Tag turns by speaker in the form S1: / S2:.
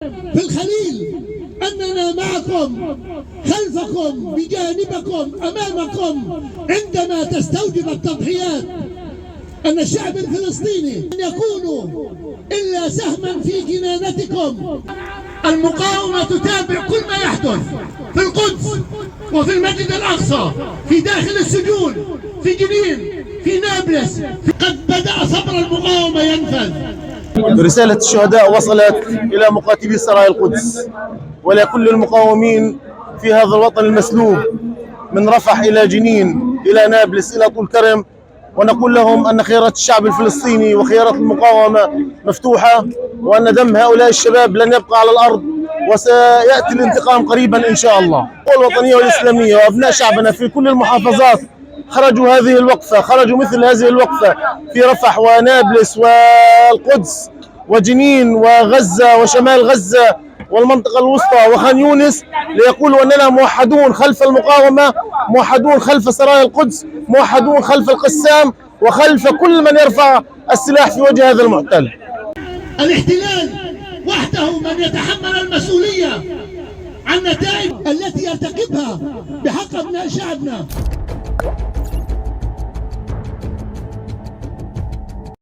S1: في الخليل أننا معكم خلفكم بجانبكم أمامكم عندما تستوجب التضحيات. أن الشعب الفلسطيني لن يكونوا إلا سهما في جنانتكم. المقاومة تتابع كل ما يحدث في القدس وفي المسجد الأقصى، في داخل السجون، في جنين، في نابلس. قد بدأ صبر المقاومة ينفذ.
S2: رسالة الشهداء وصلت إلى مقاتلي سرايا القدس ولكل المقاومين في هذا الوطن المسلوب من رفح إلى جنين إلى نابلس إلى طول كرم، ونقول لهم أن خيارات الشعب الفلسطيني وخيارات المقاومة مفتوحة، وأن دم هؤلاء الشباب لن يبقى على الأرض، وسيأتي الانتقام قريبا إن شاء الله. الوطنية والإسلامية وأبناء شعبنا في كل المحافظات خرجوا هذه الوقفة، خرجوا مثل هذه الوقفة في رفح ونابلس والقدس وجنين وغزة وشمال غزة والمنطقة الوسطى وخان يونس، ليقولوا أننا موحدون خلف المقاومة، موحدون خلف سرايا القدس، موحدون خلف القسام وخلف كل من يرفع السلاح في وجه هذا المحتل.
S1: الاحتلال وحده من يتحمل المسؤولية عن النتائج التي يرتكبها بحق أبناء شعبنا.